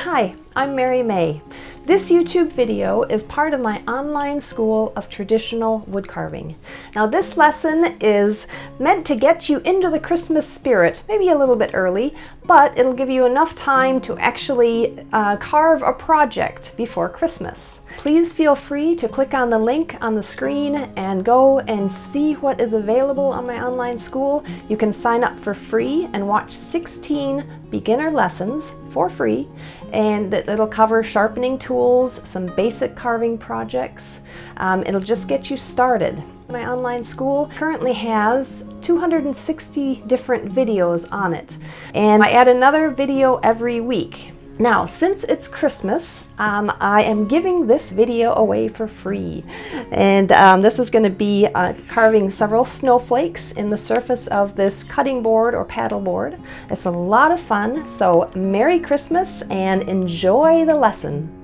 Hi, I'm Mary May. This YouTube video is part of my online school of traditional wood carving. Now this lesson is meant to get you into the Christmas spirit, maybe a little bit early, but it'll give you enough time to actually carve a project before Christmas. Please feel free to click on the link on the screen and go and see what is available on my online school. You can sign up for free and watch 16 beginner lessons for free, and it'll cover sharpening tools, some basic carving projects. It'll just get you started. My online school currently has 260 different videos on it, and I add another video every week. Now, since it's Christmas, I am giving this video away for free. And this is going to be carving several snowflakes in the surface of this cutting board or paddle board. It's a lot of fun, so Merry Christmas and enjoy the lesson.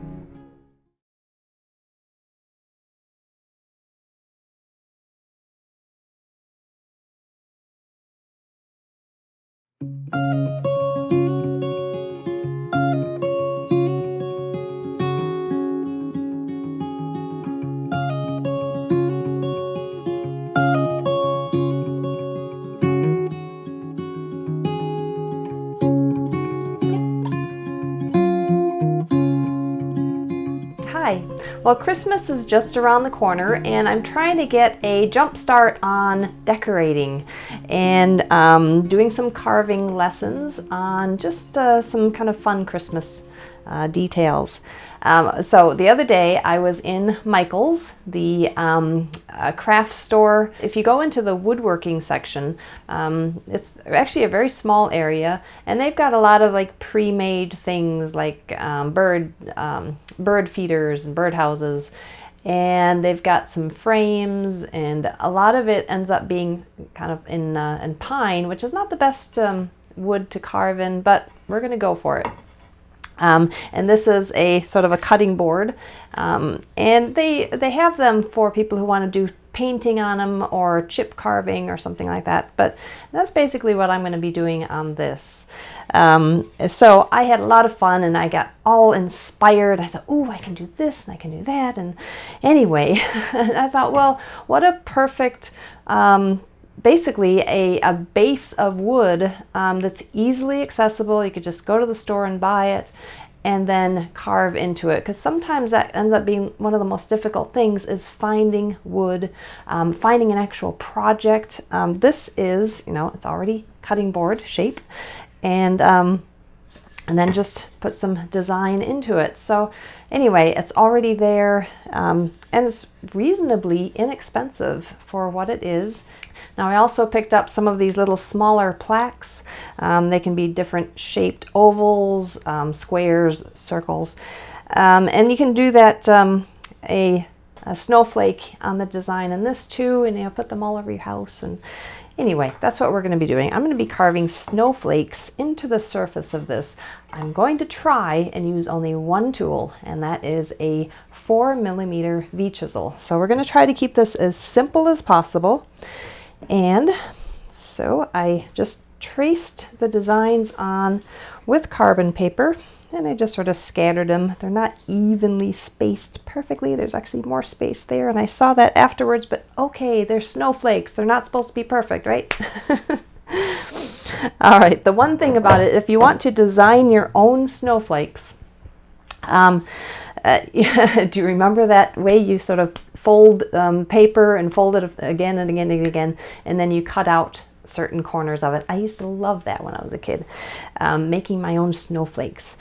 Hi. Well, Christmas is just around the corner and I'm trying to get a jump start on decorating and doing some carving lessons on just some kind of fun Christmas details. So the other day I was in Michael's, the craft store. If you go into the woodworking section, it's actually a very small area, and they've got a lot of like pre-made things like bird feeders and bird houses, and they've got some frames, and a lot of it ends up being kind of in pine, which is not the best wood to carve in, but we're gonna go for it. And this is a sort of a cutting board, and they have them for people who want to do painting on them or chip carving or something like that, but that's basically what I'm going to be doing on this. So I had a lot of fun and I got all inspired. I thought, ooh, I can do this and I can do that, and anyway I thought, well, what a perfect basically a base of wood that's easily accessible. You could just go to the store and buy it and then carve into it, because sometimes that ends up being one of the most difficult things, is finding wood, finding an actual project. This is, you know, it's already cutting board shape, and then just put some design into it. So anyway, it's already there, and it's reasonably inexpensive for what it is. Now I also picked up some of these little smaller plaques. They can be different shaped ovals, squares, circles, and you can do that a snowflake on the design in this too, and you'll put them all over your house. And anyway, that's what we're going to be doing. I'm going to be carving snowflakes into the surface of this. I'm going to try and use only one tool, and that is a 4mm V-chisel. So we're going to try to keep this as simple as possible. And so I just traced the designs on with carbon paper, and I just sort of scattered them. They're not evenly spaced perfectly. There's actually more space there, and I saw that afterwards, but okay, they're snowflakes. They're not supposed to be perfect, right? All right, the one thing about it, if you want to design your own snowflakes, do you remember that way you sort of fold paper and fold it again and again and again, and then you cut out certain corners of it? I used to love that when I was a kid, making my own snowflakes.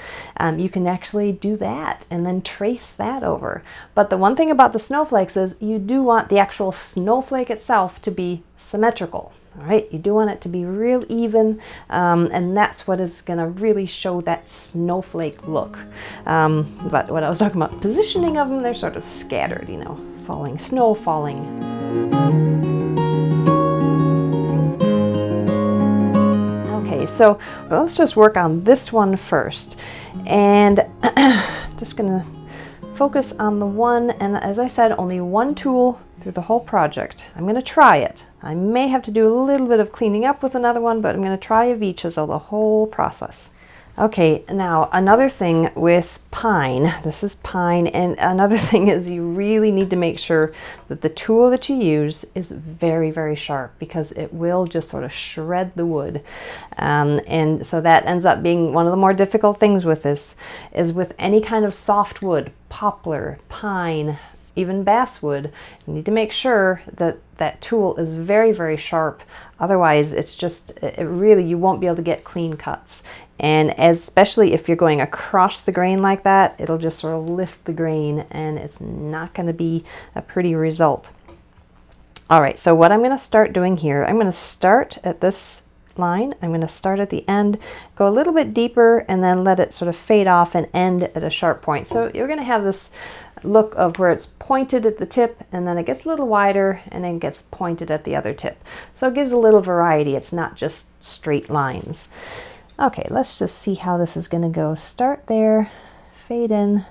You can actually do that and then trace that over. But the one thing about the snowflakes is you do want the actual snowflake itself to be symmetrical. All right, you do want it to be real even, and that's what is going to really show that snowflake look. But what I was talking about, positioning of them, they're sort of scattered, you know, falling, snow falling. Okay, so let's just work on this one first, and just going to focus on the one, and as I said, only one tool through the whole project. I'm going to try it. I may have to do a little bit of cleaning up with another one, but I'm going to try a V-chisel the whole process. Okay, now another thing with pine, this is pine, and another thing is you really need to make sure that the tool that you use is very, very sharp, because it will just sort of shred the wood. And so that ends up being one of the more difficult things with this, is with any kind of soft wood, poplar, pine, even basswood, you need to make sure that that tool is very, very sharp. Otherwise, you won't be able to get clean cuts. And especially if you're going across the grain like that, it'll just sort of lift the grain, and it's not going to be a pretty result. All right, so what I'm going to start doing here, I'm going to start at this line. I'm going to start at the end, go a little bit deeper, and then let it sort of fade off and end at a sharp point. So you're going to have this look of where it's pointed at the tip, and then it gets a little wider, and then gets pointed at the other tip. So it gives a little variety. It's not just straight lines. Okay, let's just see how this is going to go. Start there, fade in,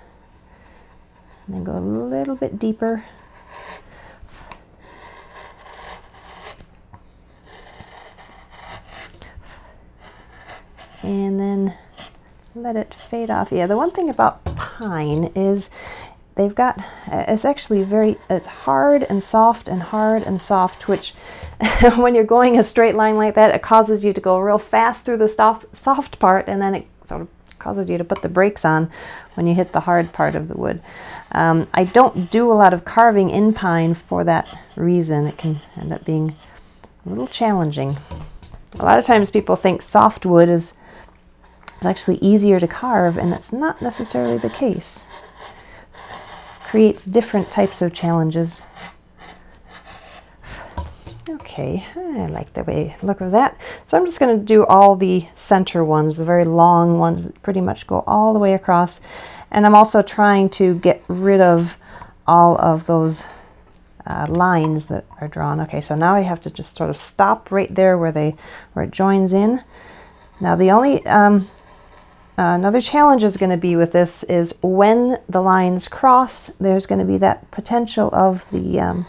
and then go a little bit deeper. And then let it fade off. Yeah, the one thing about pine is it's actually it's hard and soft and hard and soft, which when you're going a straight line like that, it causes you to go real fast through the soft part, and then it sort of causes you to put the brakes on when you hit the hard part of the wood. I don't do a lot of carving in pine for that reason. It can end up being a little challenging. A lot of times people think softwood is actually easier to carve, and that's not necessarily the case. Creates different types of challenges. Okay, I like the look of that. So I'm just going to do all the center ones, the very long ones that pretty much go all the way across. And I'm also trying to get rid of all of those lines that are drawn. Okay, so now I have to just sort of stop right there where it joins in. Now the only another challenge is going to be with this is when the lines cross, there's going to be that potential of the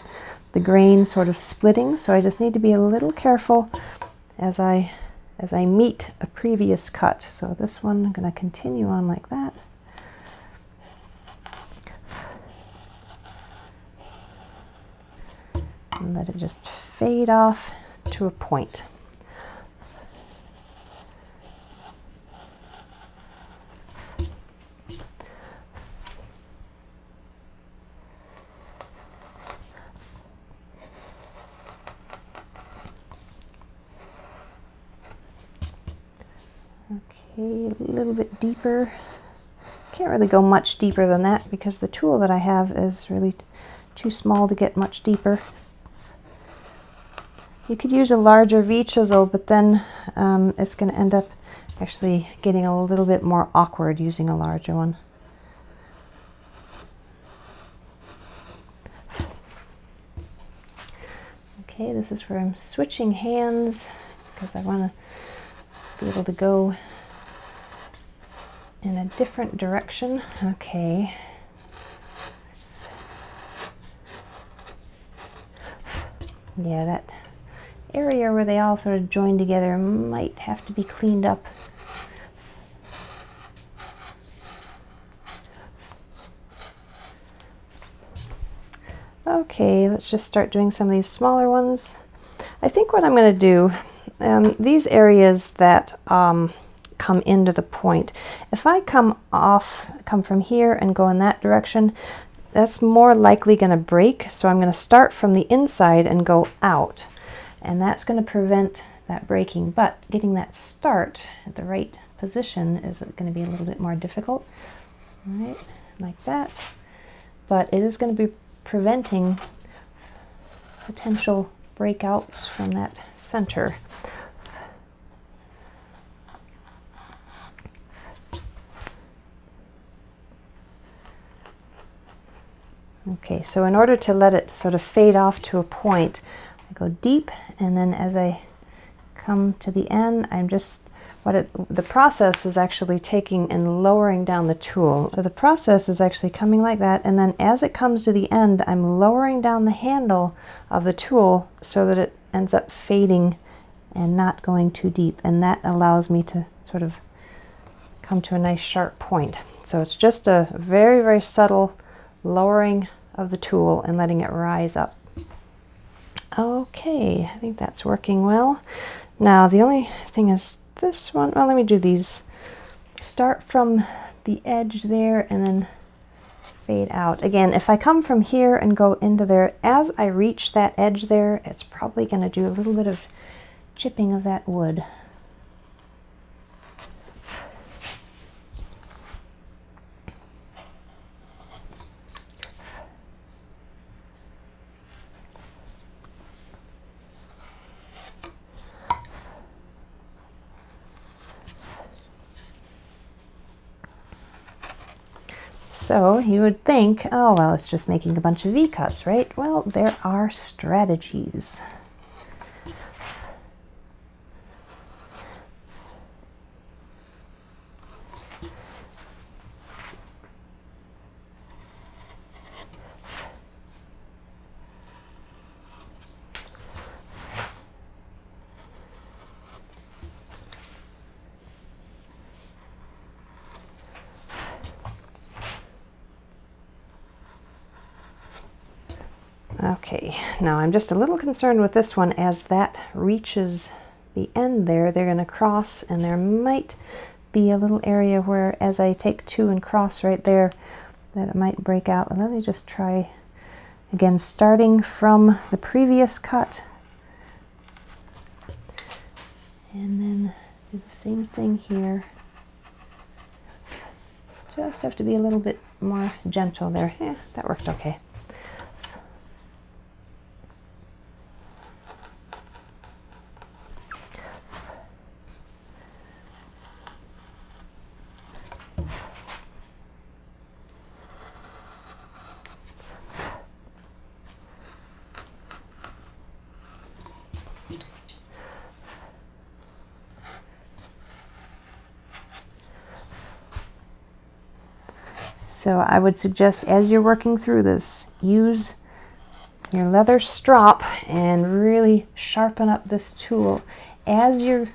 grain sort of splitting. So I just need to be a little careful as I meet a previous cut. So this one, I'm going to continue on like that. And let it just fade off to a point. Okay, a little bit deeper. Can't really go much deeper than that because the tool that I have is really too small to get much deeper. You could use a larger V-chisel, but then it's going to end up actually getting a little bit more awkward using a larger one. Okay, this is where I'm switching hands because I want to be able to go in a different direction. Okay. Yeah, that area where they all sort of join together might have to be cleaned up. Okay, let's just start doing some of these smaller ones. I think what I'm going to do, these areas that come into the point, if I come from here and go in that direction, that's more likely going to break. So I'm going to start from the inside and go out, and that's going to prevent that breaking. But getting that start at the right position is going to be a little bit more difficult. All right, like that. But it is going to be preventing potential breakouts from that center. Okay, so in order to let it sort of fade off to a point, I go deep, and then as I come to the end, the process is actually taking and lowering down the tool. So the process is actually coming like that, and then as it comes to the end, I'm lowering down the handle of the tool so that it ends up fading and not going too deep, and that allows me to sort of come to a nice sharp point. So it's just a very, very subtle lowering of the tool and letting it rise up. Okay, I think that's working well. Now the only thing is this one. Well, let me do these. Start from the edge there and then fade out. Again, if I come from here and go into there, as I reach that edge there, it's probably going to do a little bit of chipping of that wood. So you would think, oh, well, it's just making a bunch of V-cuts, right? Well, there are strategies. Okay, now I'm just a little concerned with this one. As that reaches the end there, they're going to cross, and there might be a little area where as I take two and cross right there that it might break out. Let me just try again, starting from the previous cut, and then do the same thing here. Just have to be a little bit more gentle there. Yeah, that worked okay. So I would suggest, as you're working through this, use your leather strop and really sharpen up this tool as you're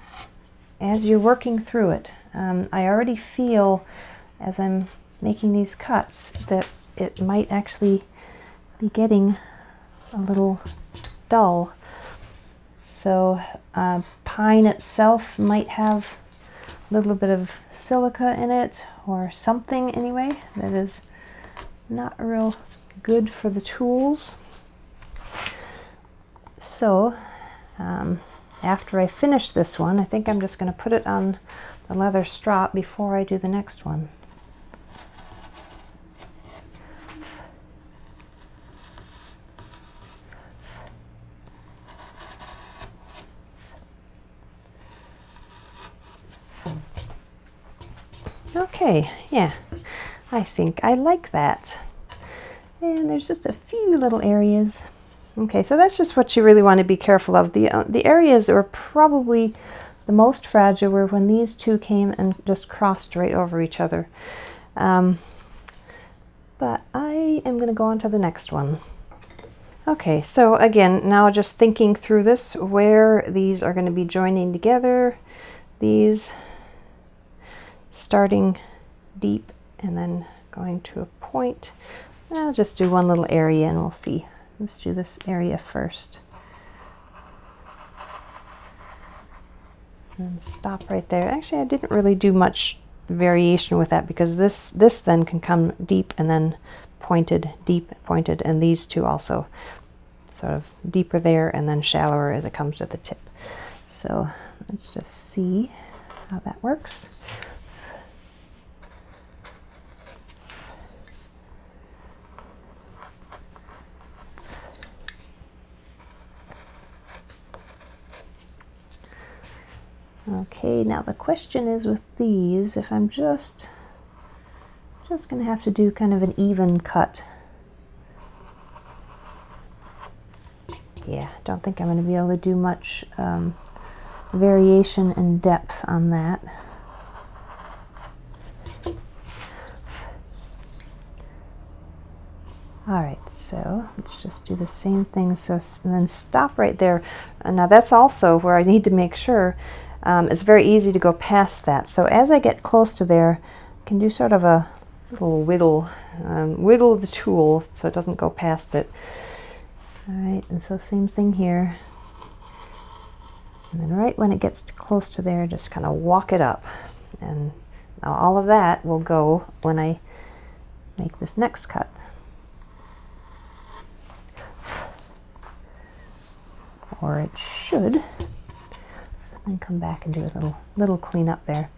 working through it. I already feel, as I'm making these cuts, that it might actually be getting a little dull. So pine itself might have a little bit of silica in it, or something anyway, that is not real good for the tools. So after I finish this one, I think I'm just going to put it on the leather strop before I do the next one. Okay, yeah, I think I like that. And there's just a few little areas. Okay, so that's just what you really want to be careful of. The areas that were probably the most fragile were when these two came and just crossed right over each other. But I am going to go on to the next one. Okay, so again, now just thinking through this, where these are going to be joining together. These starting deep and then going to a point. I'll just do one little area and we'll see. Let's do this area first. And stop right there. Actually, I didn't really do much variation with that, because this then can come deep and then pointed, deep, pointed, and these two also sort of deeper there and then shallower as it comes to the tip. So let's just see how that works. Okay, now the question is with these, if I'm just going to have to do kind of an even cut. Yeah, don't think I'm going to be able to do much variation in depth on that. Alright, so let's just do the same thing. So, and then stop right there. Now that's also where I need to make sure it's very easy to go past that. So as I get close to there, I can do sort of a little wiggle, wiggle the tool so it doesn't go past it. All right, and so same thing here. And then right when it gets close to there, just kind of walk it up. And now all of that will go when I make this next cut. Or it should. And come back and do a little cleanup there.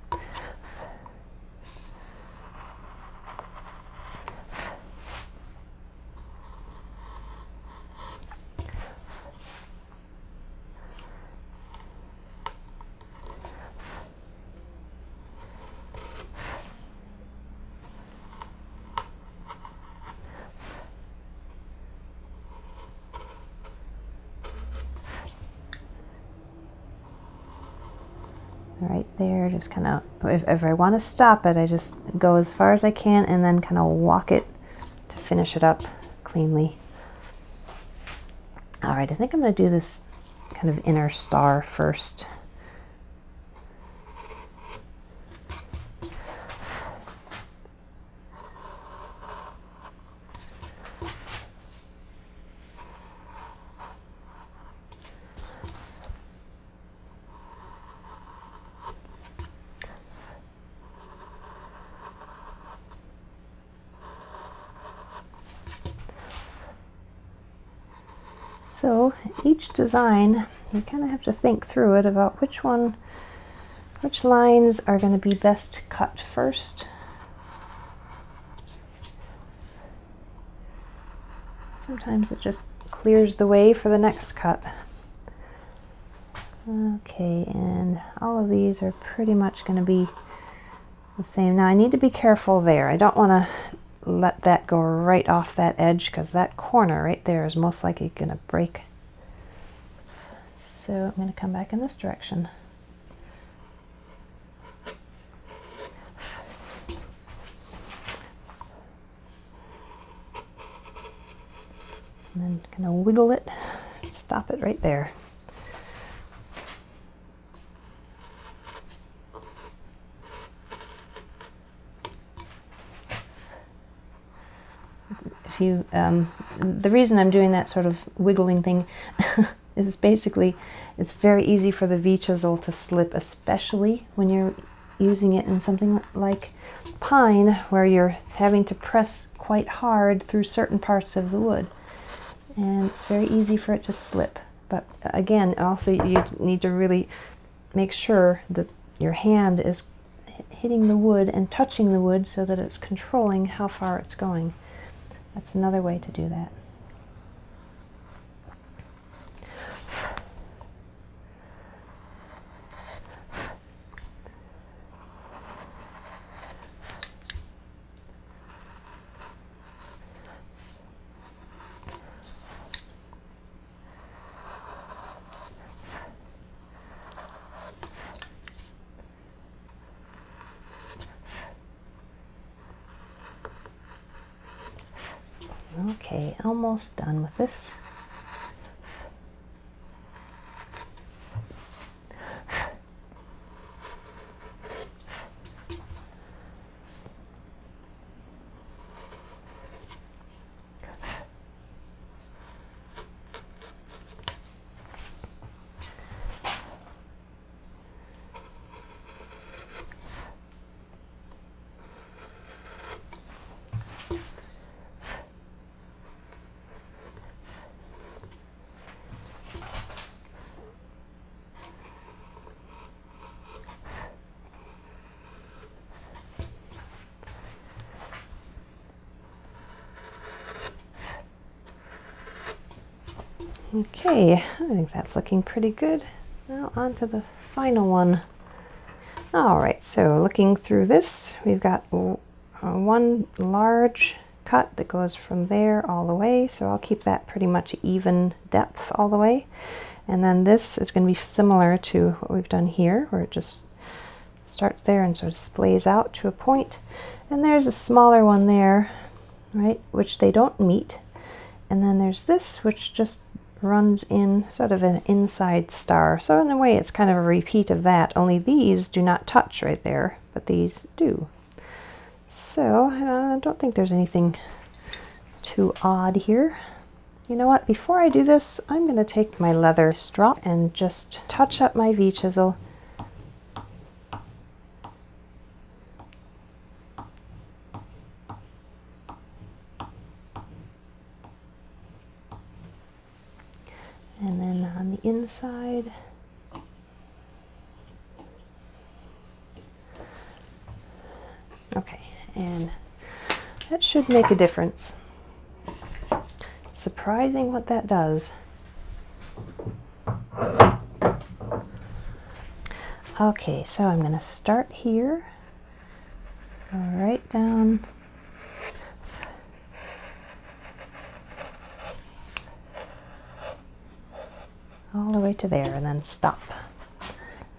Right there, just kind of, if I want to stop it, I just go as far as I can and then kind of walk it to finish it up cleanly. All right, I think I'm going to do this kind of inner star first. So each design, you kind of have to think through it about which lines are going to be best cut first. Sometimes it just clears the way for the next cut. Okay, and all of these are pretty much going to be the same. Now I need to be careful there. I don't want to let that go right off that edge because that corner right there is most likely going to break. So I'm going to come back in this direction. And then kind of wiggle it, stop it right there. If you, the reason I'm doing that sort of wiggling thing is basically it's very easy for the V-chisel to slip, especially when you're using it in something like pine where you're having to press quite hard through certain parts of the wood. And it's very easy for it to slip. But again, also you need to really make sure that your hand is hitting the wood and touching the wood so that it's controlling how far it's going. That's another way to do that. Okay, almost done with this. Okay, I think that's looking pretty good. Now on to the final one. All right, so looking through this, we've got one large cut that goes from there all the way, so I'll keep that pretty much even depth all the way. And then this is going to be similar to what we've done here, where it just starts there and sort of splays out to a point. And there's a smaller one there, right, which they don't meet. And then there's this, which just runs in sort of an inside star. So in a way it's kind of a repeat of that, only these do not touch right there, but these do. So I don't think there's anything too odd here. You know what, before I do this, I'm going to take my leather strop and just touch up my V-chisel. And then on the inside, okay, and that should make a difference. It's surprising what that does. Okay, so I'm going to start here, go right down, all the way to there, and then stop.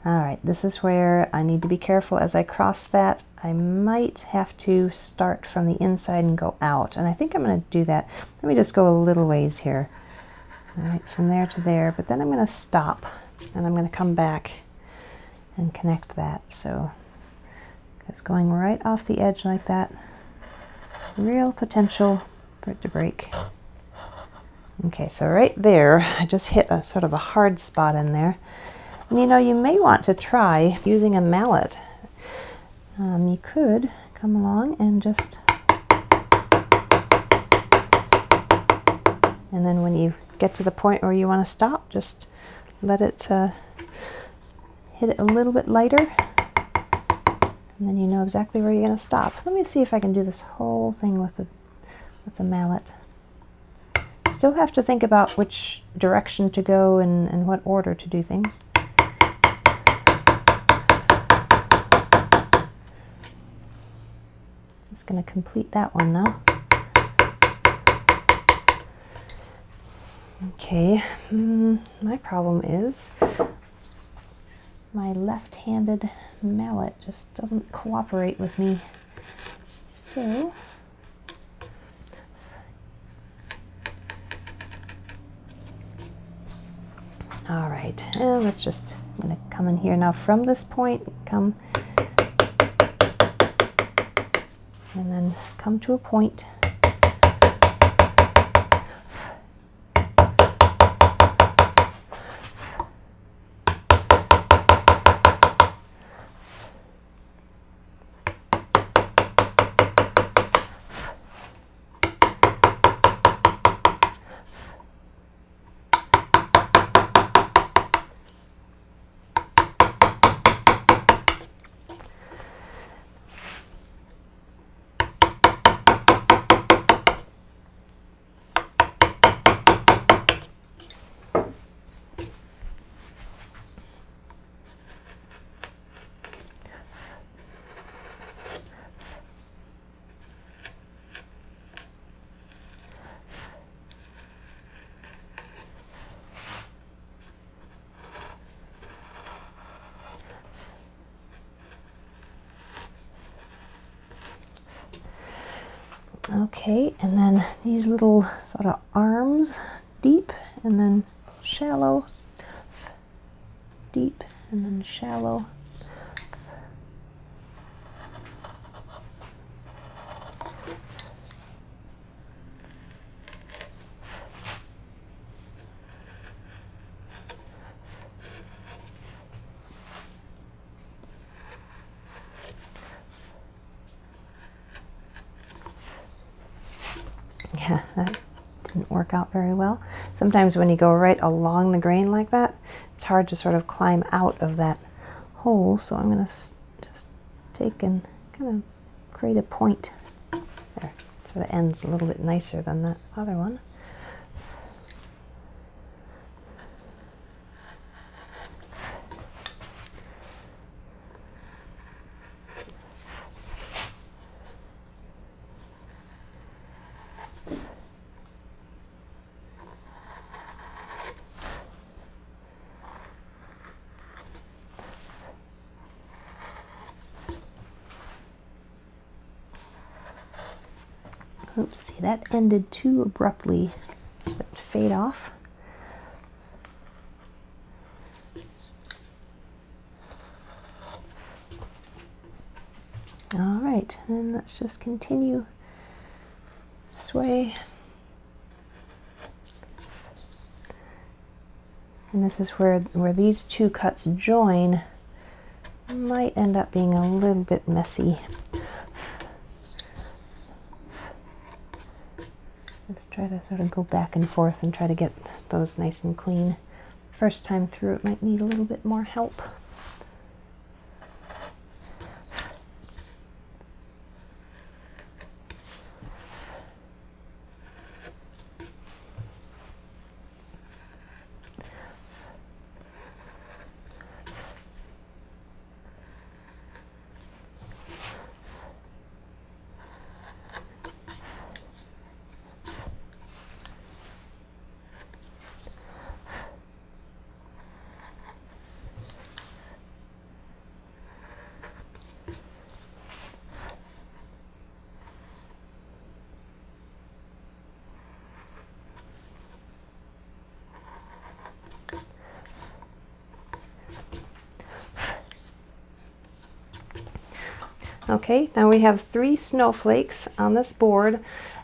All right, this is where I need to be careful as I cross that. I might have to start from the inside and go out, and I think I'm going to do that. Let me just go a little ways here. All right, from there to there, but then I'm going to stop, and I'm going to come back and connect that. So it's going right off the edge like that. Real potential for it to break. Okay, so right there, I just hit a sort of a hard spot in there. And you know, you may want to try using a mallet. You could come along and just, and then when you get to the point where you want to stop, just let it hit it a little bit lighter, and then you know exactly where you're going to stop. Let me see if I can do this whole thing with the mallet. Still have to think about which direction to go and what order to do things. Just going to complete that one now. Okay, my problem is my left-handed mallet just doesn't cooperate with me. So all right, and let's just, I'm going to come in here now from this point, come, and then come to a point. Okay, and then these little sort of arms, deep and then shallow, deep and then shallow. Yeah, that didn't work out very well. Sometimes when you go right along the grain like that, it's hard to sort of climb out of that hole. So I'm going to just take and kind of create a point there. So the end's a little bit nicer than that other one. Oops, see, that ended too abruptly. Let it fade off. right, then let's just continue this way. And this is where these two cuts join. Might end up being a little bit messy. Let's try to sort of go back and forth and try to get those nice and clean. First time through, it might need a little bit more help. Okay, now we have 3 snowflakes on this board,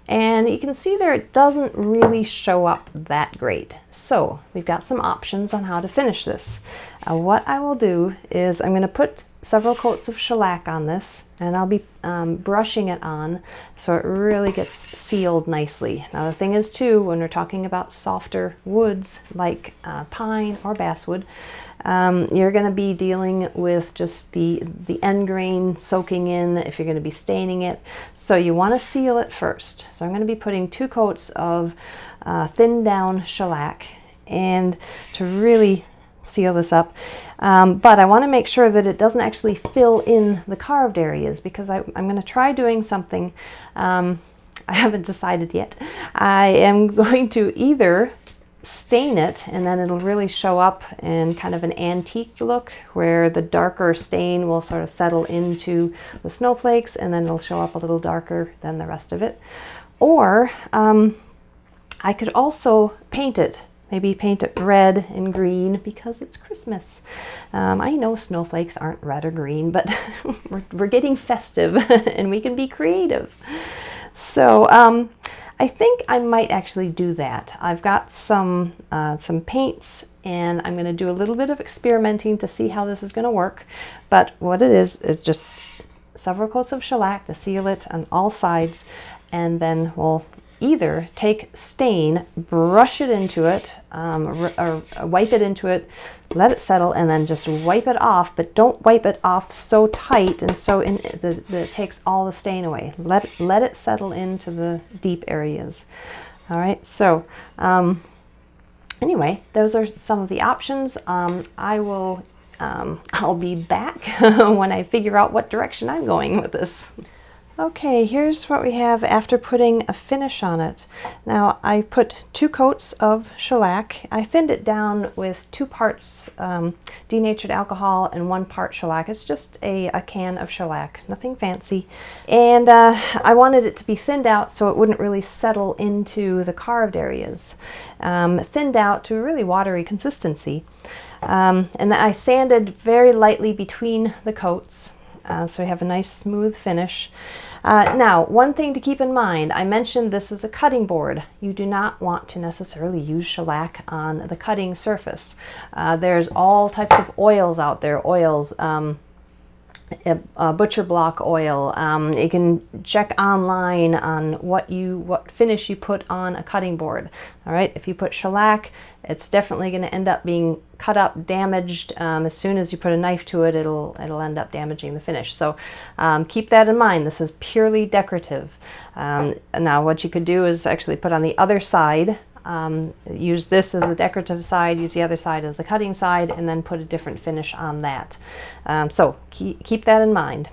and you can see there it doesn't really show up that great. So we've got some options on how to finish this. What I will do is I'm going to put several coats of shellac on this, and I'll be brushing it on so it really gets sealed nicely. Now the thing is too, when we're talking about softer woods like pine or basswood, you're going to be dealing with just the end grain soaking in if you're going to be staining it. So you want to seal it first. So I'm going to be putting 2 coats of thinned down shellac and to really seal this up. But I want to make sure that it doesn't actually fill in the carved areas, because I'm going to try doing something. I haven't decided yet. I am going to either stain it, and then it'll really show up in kind of an antique look where the darker stain will sort of settle into the snowflakes, and then it'll show up a little darker than the rest of it. Or I could also paint it. Maybe paint it red and green because it's Christmas. I know snowflakes aren't red or green, but we're getting festive and we can be creative. So I think I might actually do that. I've got some paints, and I'm going to do a little bit of experimenting to see how this is going to work. But what it is just several coats of shellac to seal it on all sides, and then we'll either take stain, brush it into it, or wipe it into it, let it settle, and then just wipe it off, but don't wipe it off so tight and so that it takes all the stain away. Let it settle into the deep areas. All right, so anyway, those are some of the options. I'll be back when I figure out what direction I'm going with this. Okay, here's what we have after putting a finish on it. Now I put 2 coats of shellac. I thinned it down with 2 parts denatured alcohol and 1 part shellac. It's just a can of shellac, nothing fancy. And I wanted it to be thinned out so it wouldn't really settle into the carved areas. Thinned out to a really watery consistency. And then I sanded very lightly between the coats. So we have a nice smooth finish. Now, one thing to keep in mind, I mentioned this is a cutting board. You do not want to necessarily use shellac on the cutting surface. There's all types of oils out there, butcher block oil. You can check online on what finish you put on a cutting board. All right, if you put shellac, it's definitely going to end up being cut up, damaged. As soon as you put a knife to it, it'll end up damaging the finish. So keep that in mind. This is purely decorative. Now what you could do is actually put on the other side. Use this as the decorative side, use the other side as the cutting side, and then put a different finish on that. So keep that in mind.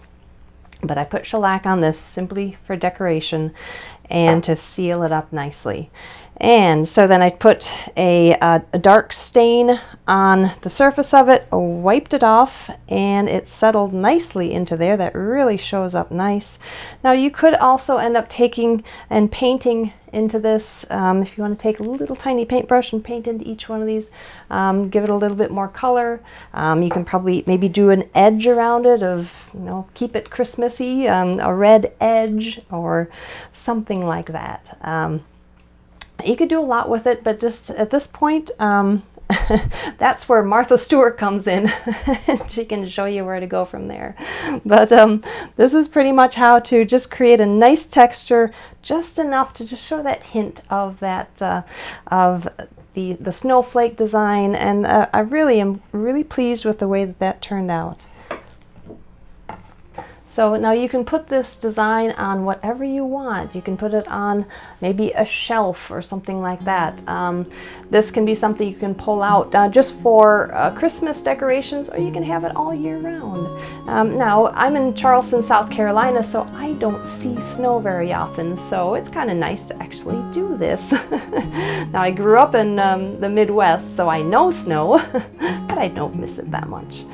But I put shellac on this simply for decoration. and to seal it up nicely. And so then I put a dark stain on the surface of it, wiped it off, and it settled nicely into there. That really shows up nice. Now you could also end up taking and painting into this. If you want to take a little tiny paintbrush and paint into each one of these, give it a little bit more color. You can probably maybe do an edge around it of, you know, keep it Christmassy, a red edge or something like that. You could do a lot with it, but just at this point, that's where Martha Stewart comes in. She can show you where to go from there. But this is pretty much how to just create a nice texture, just enough to just show that hint of that of the snowflake design. And I really am really pleased with the way that that turned out. So now you can put this design on whatever you want. You can put it on maybe a shelf or something like that. This can be something you can pull out just for Christmas decorations, or you can have it all year round. Now, I'm in Charleston, South Carolina, so I don't see snow very often, so it's kind of nice to actually do this. Now, I grew up in the Midwest, so I know snow, but I don't miss it that much.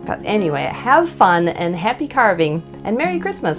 But anyway, have fun and happy carving, and Merry Christmas!